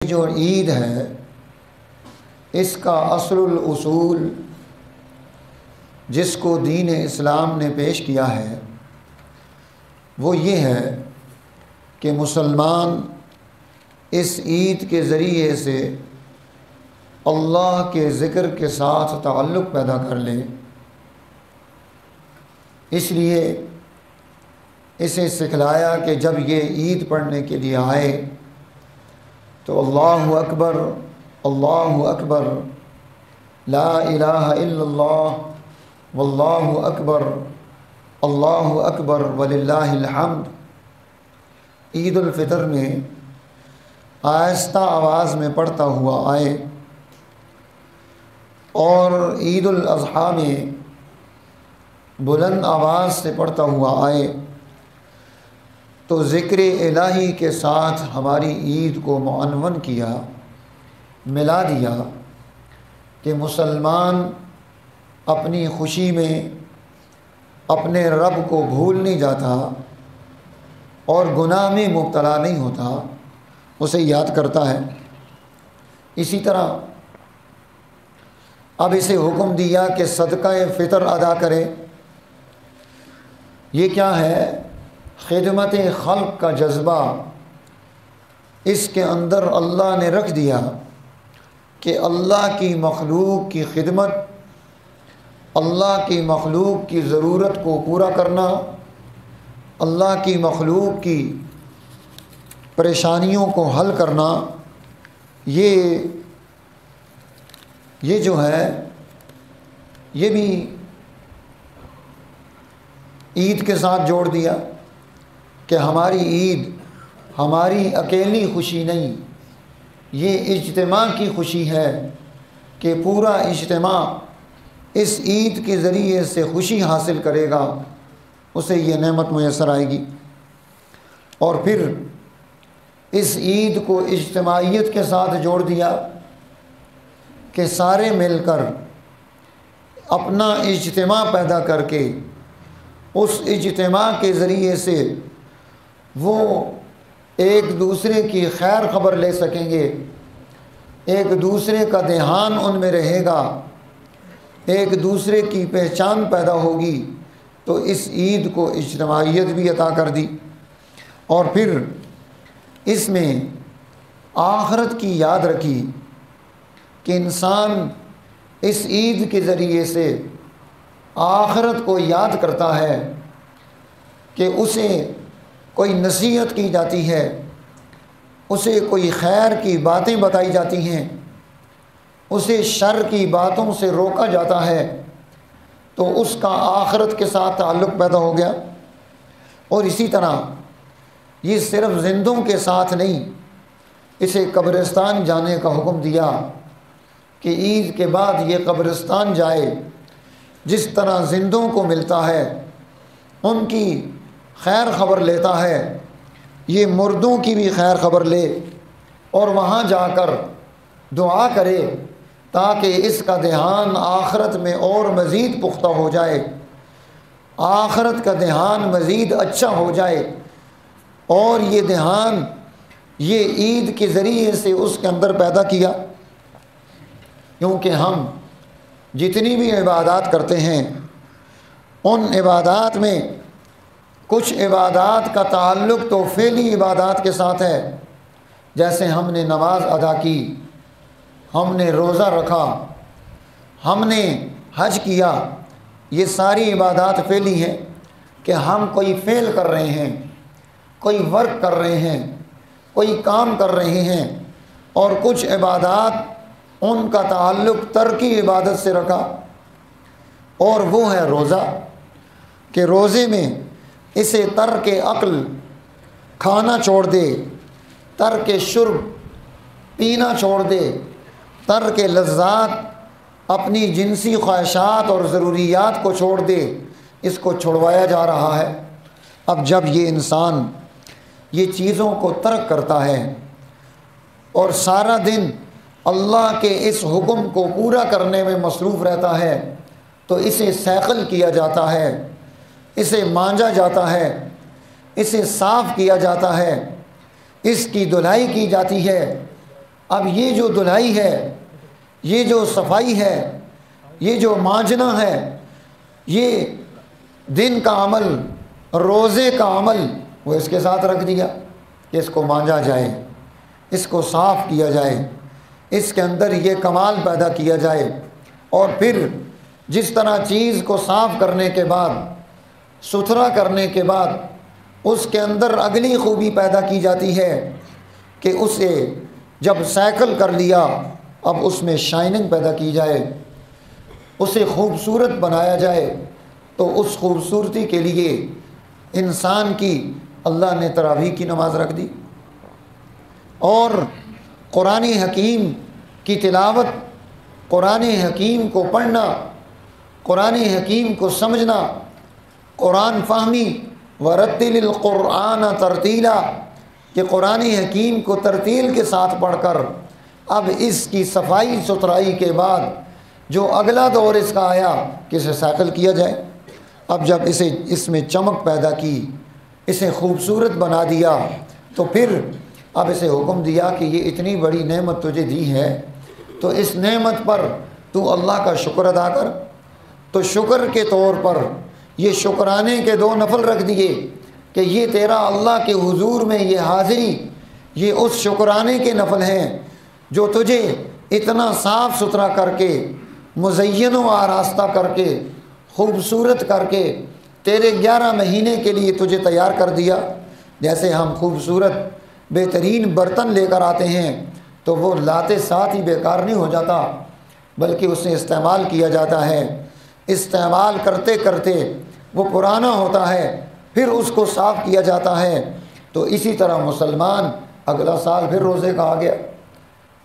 جو عید ہے اس کا اصل الاصول جس کو دین اسلام نے پیش کیا ہے وہ یہ ہے کہ مسلمان اس عید کے ذریعے سے اللہ کے ذکر کے ساتھ تعلق پیدا کر لے۔ اس لیے اسے سکھلایا کہ جب یہ عید پڑھنے کے لیے آئے تو اللہ اکبر لا الہ الا اللہ واللہ اکبر اللہ اکبر وللہ الحمد عید الفطر میں آہستہ آواز میں پڑھتا ہوا آئے، اور عید الاضحیٰ میں بلند آواز سے پڑھتا ہوا آئے تو ذکر الہی کے ساتھ ہماری عید کو معنون کیا، ملا دیا کہ مسلمان اپنی خوشی میں اپنے رب کو بھول نہیں جاتا اور گناہ میں مبتلا نہیں ہوتا، اسے یاد کرتا ہے۔ اسی طرح اب اسے حکم دیا کہ صدقہ فطر ادا کرے۔ یہ کیا ہے؟ خدمت خلق کا جذبہ اس کے اندر اللہ نے رکھ دیا کہ اللہ کی مخلوق کی خدمت، اللہ کی مخلوق کی ضرورت کو پورا کرنا، اللہ کی مخلوق کی پریشانیوں کو حل کرنا، یہ جو ہے یہ بھی عید کے ساتھ جوڑ دیا کہ ہماری عید ہماری اکیلی خوشی نہیں، یہ اجتماع کی خوشی ہے کہ پورا اجتماع اس عید کے ذریعے سے خوشی حاصل کرے گا، اسے یہ نعمت میسر آئے گی۔ اور پھر اس عید کو اجتماعیت کے ساتھ جوڑ دیا کہ سارے مل کر اپنا اجتماع پیدا کر کے اس اجتماع کے ذریعے سے وہ ایک دوسرے کی خیر خبر لے سکیں گے، ایک دوسرے کا دھیان ان میں رہے گا، ایک دوسرے کی پہچان پیدا ہوگی، تو اس عید کو اجتماعیت بھی عطا کر دی۔ اور پھر اس میں آخرت کی یاد رکھی کہ انسان اس عید کے ذریعے سے آخرت کو یاد کرتا ہے کہ اسے کوئی نصیحت کی جاتی ہے، اسے کوئی خیر کی باتیں بتائی جاتی ہیں، اسے شر کی باتوں سے روکا جاتا ہے، تو اس کا آخرت کے ساتھ تعلق پیدا ہو گیا۔ اور اسی طرح یہ صرف زندوں کے ساتھ نہیں، اسے قبرستان جانے کا حکم دیا کہ عید کے بعد یہ قبرستان جائے، جس طرح زندوں کو ملتا ہے، ان کی خیر خبر لیتا ہے، یہ مردوں کی بھی خیر خبر لے اور وہاں جا کر دعا کرے تاکہ اس کا دھیان آخرت میں اور مزید پختہ ہو جائے، آخرت کا دھیان مزید اچھا ہو جائے، اور یہ دھیان یہ عید کے ذریعے سے اس کے اندر پیدا کیا۔ کیونکہ ہم جتنی بھی عبادات کرتے ہیں ان عبادات میں کچھ عبادات کا تعلق تو فعلی عبادات کے ساتھ ہے، جیسے ہم نے نماز ادا کی، ہم نے روزہ رکھا، ہم نے حج کیا، یہ ساری عبادات فعلی ہیں کہ ہم کوئی فعل کر رہے ہیں، کوئی ورک کر رہے ہیں، کوئی کام کر رہے ہیں۔ اور کچھ عبادات ان کا تعلق ترکی عبادت سے رکھا، اور وہ ہے روزہ، کہ روزے میں اسے ترک عقل کھانا چھوڑ دے، ترک شرب پینا چھوڑ دے، ترک لذات اپنی جنسی خواہشات اور ضروریات کو چھوڑ دے، اس کو چھڑوایا جا رہا ہے۔ اب جب یہ انسان یہ چیزوں کو ترک کرتا ہے اور سارا دن اللہ کے اس حکم کو پورا کرنے میں مصروف رہتا ہے، تو اسے سیقل کیا جاتا ہے، اسے مانجا جاتا ہے، اسے صاف کیا جاتا ہے، اس کی دھلائی کی جاتی ہے، اب یہ جو دھلائی ہے، یہ جو صفائی ہے، یہ جو مانجنا ہے، یہ دن کا عمل، روزے کا عمل وہ اس کے ساتھ رکھ دیا کہ اس کو مانجا جائے، اس کو صاف کیا جائے، اس کے اندر یہ کمال پیدا کیا جائے۔ اور پھر جس طرح چیز کو صاف کرنے کے بعد، ستھرا کرنے کے بعد اس کے اندر اگلی خوبی پیدا کی جاتی ہے کہ اسے جب سائیکل کر لیا اب اس میں شائننگ پیدا کی جائے، اسے خوبصورت بنایا جائے۔ تو اس خوبصورتی کے لیے انسان کی اللہ نے تراویح کی نماز رکھ دی، اور قرآن حکیم کی تلاوت، قرآن حکیم کو پڑھنا، قرآن حکیم کو سمجھنا، قرآن فہمی، ورتل القرآن ترتیلا، کہ قرآن حکیم کو ترتیل کے ساتھ پڑھ کر اب اس کی صفائی ستھرائی کے بعد جو اگلا دور اس کا آیا کہ اسے سائیکل کیا جائے۔ اب جب اس میں چمک پیدا کی، اسے خوبصورت بنا دیا، تو پھر اب اسے حکم دیا کہ یہ اتنی بڑی نعمت تجھے دی ہے تو اس نعمت پر تو اللہ کا شکر ادا کر۔ تو شکر کے طور پر یہ شکرانے کے 2 نفل رکھ دیے کہ یہ تیرا اللہ کے حضور میں یہ حاضری، یہ اس شکرانے کے نفل ہیں جو تجھے اتنا صاف ستھرا کر کے، مزین و آراستہ کر کے، خوبصورت کر کے تیرے 11 مہینے کے لیے تجھے تیار کر دیا۔ جیسے ہم خوبصورت بہترین برتن لے کر آتے ہیں تو وہ لاتے ساتھ ہی بیکار نہیں ہو جاتا، بلکہ اسے استعمال کیا جاتا ہے، استعمال کرتے کرتے وہ پرانا ہوتا ہے، پھر اس کو صاف کیا جاتا ہے۔ تو اسی طرح مسلمان اگلا سال پھر روزے کا آ گیا،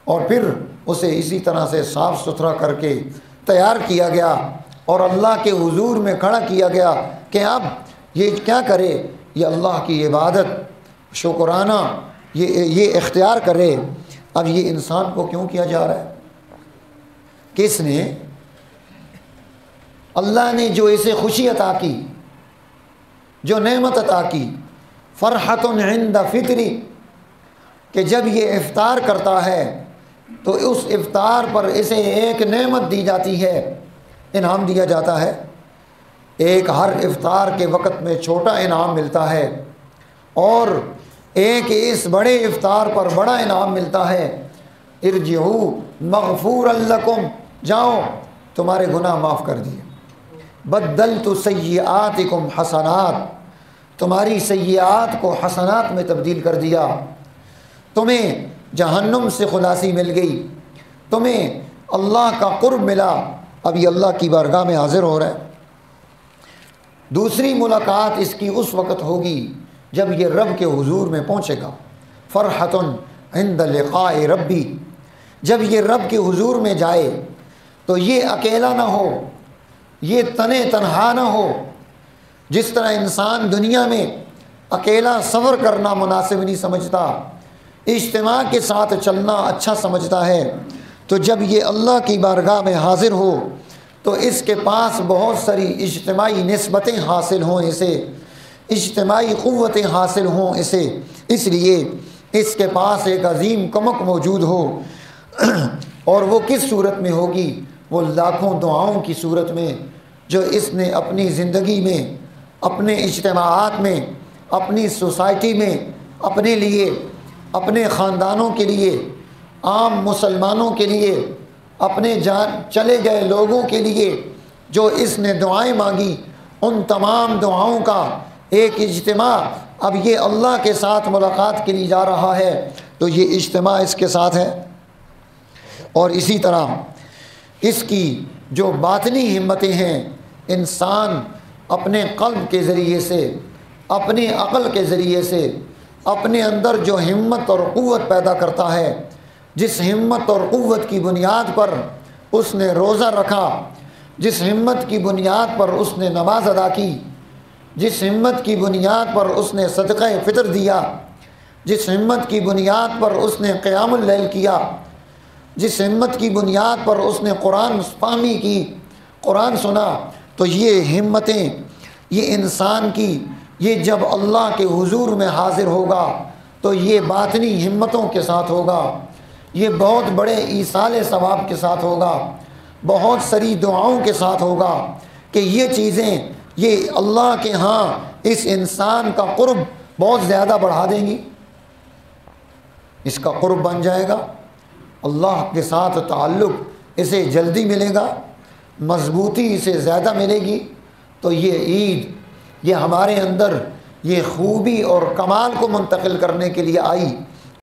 اور پھر اسے اسی طرح سے صاف ستھرا کر کے تیار کیا گیا اور اللہ کے حضور میں کھڑا کیا گیا کہ اب یہ کیا کرے، یہ اللہ کی عبادت شکرانہ یہ اختیار کرے۔ اب یہ انسان کو کیوں کیا جا رہا ہے؟ کس نے؟ اللہ نے جو اسے خوشی عطا کی، جو نعمت عطا کی، فرحۃ عند فطری، کہ جب یہ افطار کرتا ہے تو اس افطار پر اسے ایک نعمت دی جاتی ہے، انعام دیا جاتا ہے۔ ایک ہر افطار کے وقت میں چھوٹا انعام ملتا ہے، اور ایک اس بڑے افطار پر بڑا انعام ملتا ہے۔ ارجعوا مغفورا لکم، جاؤ تمہارے گناہ معاف کر دیے۔ بدلت سیئاتکم حسنات، تمہاری سیئات کو حسنات میں تبدیل کر دیا، تمہیں جہنم سے خلاصی مل گئی، تمہیں اللہ کا قرب ملا۔ اب یہ اللہ کی بارگاہ میں حاضر ہو رہا ہے۔ دوسری ملاقات اس کی اس وقت ہوگی جب یہ رب کے حضور میں پہنچے گا۔ فرحۃ عند لقاء ربی، جب یہ رب کے حضور میں جائے تو یہ اکیلا نہ ہو، یہ تنہا نہ ہو۔ جس طرح انسان دنیا میں اکیلا سفر کرنا مناسب نہیں سمجھتا، اجتماع کے ساتھ چلنا اچھا سمجھتا ہے، تو جب یہ اللہ کی بارگاہ میں حاضر ہو تو اس کے پاس بہت ساری اجتماعی نسبتیں حاصل ہوں، اسے اجتماعی قوتیں حاصل ہوں اسے، اس لیے اس کے پاس ایک عظیم کمک موجود ہو۔ اور وہ کس صورت میں ہوگی؟ وہ لاکھوں دعاؤں کی صورت میں جو اس نے اپنی زندگی میں، اپنے اجتماعات میں، اپنی سوسائٹی میں، اپنے لیے، اپنے خاندانوں کے لیے، عام مسلمانوں کے لیے، اپنے چلے گئے لوگوں کے لیے جو اس نے دعائیں مانگی، ان تمام دعاؤں کا ایک اجتماع اب یہ اللہ کے ساتھ ملاقات کے لیے جا رہا ہے، تو یہ اجتماع اس کے ساتھ ہے۔ اور اسی طرح اس کی جو باطنی ہمتیں ہیں، انسان اپنے قلب کے ذریعے سے، اپنی عقل کے ذریعے سے اپنے اندر جو ہمت اور قوت پیدا کرتا ہے، جس ہمت اور قوت کی بنیاد پر اس نے روزہ رکھا، جس ہمت کی بنیاد پر اس نے نماز ادا کی، جس ہمت کی بنیاد پر اس نے صدقہ فطر دیا، جس ہمت کی بنیاد پر اس نے قیام اللیل کیا، جس ہمت کی بنیاد پر اس نے قرآن فہمی کی، قرآن سنا، تو یہ ہمتیں، یہ انسان کی، یہ جب اللہ کے حضور میں حاضر ہوگا تو یہ باطنی ہمتوں کے ساتھ ہوگا، یہ بہت بڑے ایصال ثواب کے ساتھ ہوگا، بہت ساری دعاؤں کے ساتھ ہوگا کہ یہ چیزیں یہ اللہ کے ہاں اس انسان کا قرب بہت زیادہ بڑھا دیں گی، اس کا قرب بن جائے گا، اللہ کے ساتھ تعلق اسے جلدی ملے گا، مضبوطی اسے زیادہ ملے گی۔ تو یہ عید یہ ہمارے اندر یہ خوبی اور کمال کو منتقل کرنے کے لیے آئی